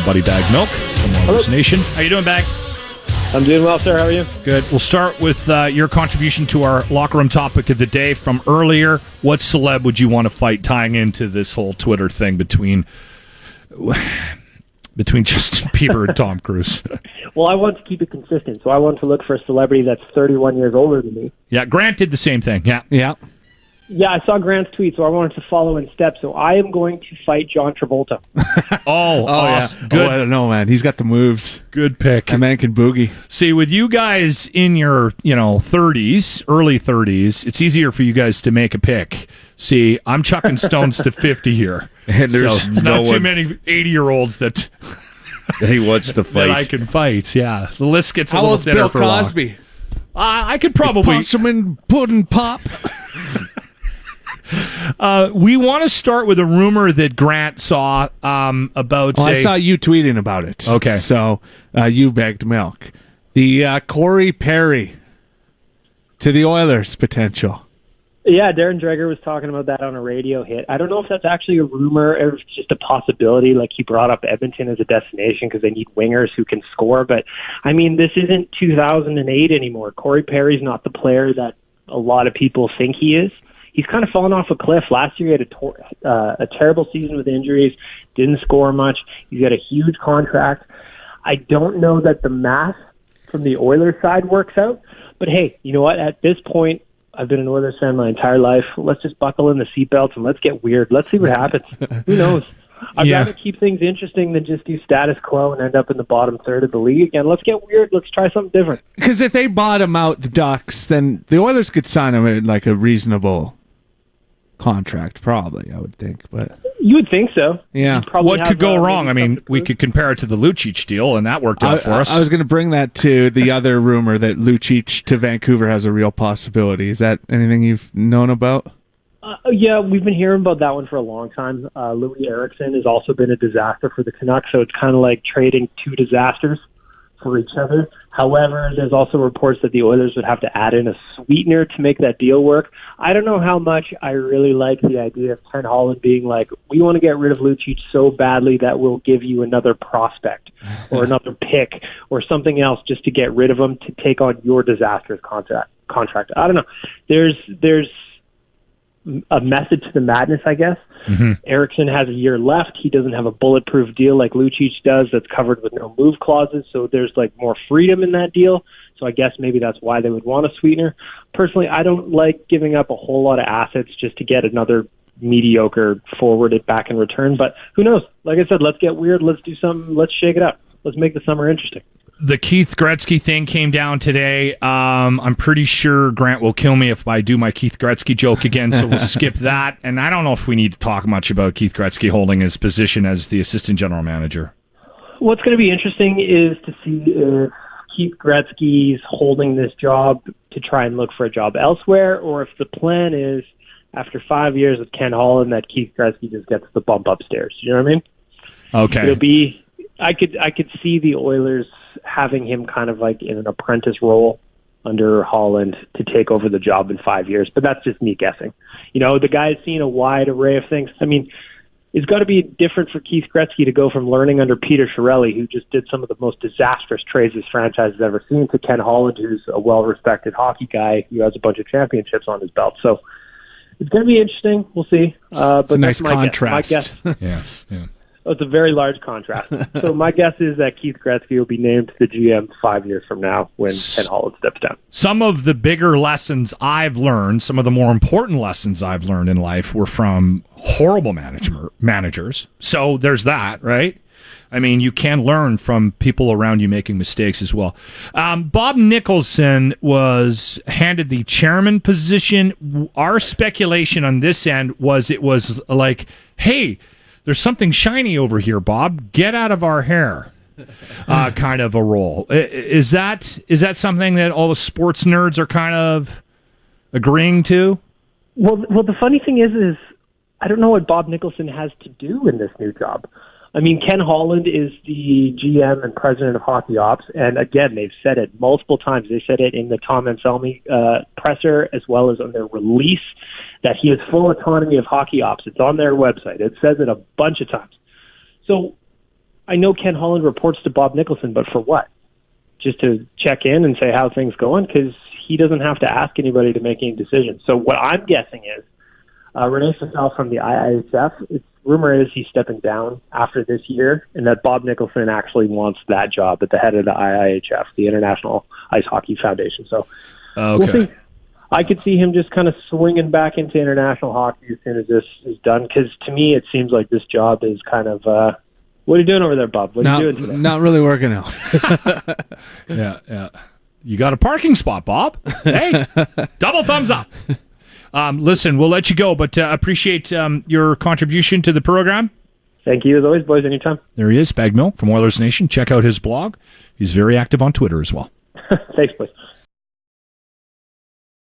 our buddy Baggedmilk from Oilers Nation. How you doing, Bag? I'm doing well, sir. How are you? Good. We'll start with your contribution to our locker room topic of the day from earlier. What celeb would you want to fight tying into this whole Twitter thing between Justin Bieber and Tom Cruise? Well, I want to keep it consistent, so I want to look for a celebrity that's 31 years older than me. Yeah, Grant did the same thing. Yeah. Yeah, I saw Grant's tweet, so I wanted to follow in steps. So I am going to fight John Travolta. Awesome. Yeah. Good. I don't know, man. He's got the moves. Good pick. That man can boogie. See, with you guys in your, 30s, early 30s, it's easier for you guys to make a pick. See, I'm chucking stones to 50 here. And there's it's not too many 80-year-olds that he wants to fight. that I can fight. Yeah, the list gets a How little old's thinner Bill for a while. Cosby? I could probably. Punch him in pudding pop. We want to start with a rumor that Grant saw about. I saw you tweeting about it. Okay. So you bagged milk. The Corey Perry to the Oilers potential. Yeah, Darren Dreger was talking about that on a radio hit. I don't know if that's actually a rumor or if it's just a possibility. Like, he brought up Edmonton as a destination because they need wingers who can score. But, I mean, this isn't 2008 anymore. Corey Perry's not the player that a lot of people think he is. He's kind of fallen off a cliff. Last year, he had a terrible season with injuries, didn't score much. He's got a huge contract. I don't know that the math from the Oilers side works out. But, hey, you know what? At this point, I've been an Oilers fan my entire life. Let's just buckle in the seatbelts and let's get weird. Let's see what happens. Who knows? I'd rather keep things interesting than just do status quo and end up in the bottom third of the league. And let's get weird. Let's try something different. Because if they bottom out the Ducks, then the Oilers could sign him at like a reasonable contract, probably, I would think. But you would think so. Yeah. What could go wrong? I mean, we could compare it to the Lucic deal, and that worked out for us. I was going to bring that to the other rumor that Lucic to Vancouver has a real possibility. Is that anything you've known about? Yeah, we've been hearing about that one for a long time. Louis Eriksson has also been a disaster for the Canucks, so it's kind of like trading two disasters for each other. However, there's also reports that the Oilers would have to add in a sweetener to make that deal work. I don't know how much I really like the idea of Ken Holland being like, we want to get rid of Lucic so badly that we'll give you another prospect or another pick or something else just to get rid of him to take on your disastrous contract. I don't know. There's a method to the madness, I guess. Mm-hmm. Eriksson has a year left. He doesn't have a bulletproof deal like Lucic does that's covered with no move clauses, so there's like more freedom in that deal. So I guess maybe that's why they would want a sweetener. Personally, I don't like giving up a whole lot of assets just to get another mediocre forwarded back in return, but who knows? Like I said, let's get weird. Let's do something. Let's shake it up. Let's make the summer interesting. The Keith Gretzky thing came down today. I'm pretty sure Grant will kill me if I do my Keith Gretzky joke again, so we'll skip that. And I don't know if we need to talk much about Keith Gretzky holding his position as the assistant general manager. What's going to be interesting is to see if Keith Gretzky's holding this job to try and look for a job elsewhere, or if the plan is, after 5 years with Ken Holland, that Keith Gretzky just gets the bump upstairs. You know what I mean? Okay. It'll be... I could see the Oilers having him kind of like in an apprentice role under Holland to take over the job in 5 years, but that's just me guessing. You know, the guy's seen a wide array of things. I mean, it's got to be different for Keith Gretzky to go from learning under Peter Chiarelli, who just did some of the most disastrous trades this franchise has ever seen, to Ken Holland, who's a well-respected hockey guy who has a bunch of championships on his belt. So it's going to be interesting. We'll see. But it's a nice contrast. My guess. Yeah. Oh, it's a very large contrast. So my guess is that Keith Gretzky will be named the GM 5 years from now when Ken Holland steps down. Some of the bigger lessons I've learned, some of the more important lessons I've learned in life were from horrible managers. So there's that, right? I mean, you can learn from people around you making mistakes as well. Bob Nicholson was handed the chairman position. Our speculation on this end was it was like, hey, there's something shiny over here, Bob. Get out of our hair, kind of a role. Is that something that all the sports nerds are kind of agreeing to? Well, the funny thing is I don't know what Bob Nicholson has to do in this new job. I mean, Ken Holland is the GM and president of Hockey Ops, and again, they've said it multiple times. They said it in the Tom Anselmi presser as well as on their release that he has full autonomy of Hockey Ops. It's on their website. It says it a bunch of times. So I know Ken Holland reports to Bob Nicholson, but for what? Just to check in and say how things going? Because he doesn't have to ask anybody to make any decisions. So what I'm guessing is Renee Fassel from the IIHF, rumor is he's stepping down after this year, and that Bob Nicholson actually wants that job at the head of the IIHF, the International Ice Hockey Foundation. So we'll see. I could see him just kind of swinging back into international hockey as soon as this is done, because to me it seems like this job is kind of what are you doing over there, Bob? What are you doing today? Not really working out. Yeah. You got a parking spot, Bob. Hey, double thumbs up. Listen, we'll let you go, but appreciate your contribution to the program. Thank you, as always, boys, anytime. There he is, Baggedmilk from Oilers Nation. Check out his blog. He's very active on Twitter as well. Thanks, boys.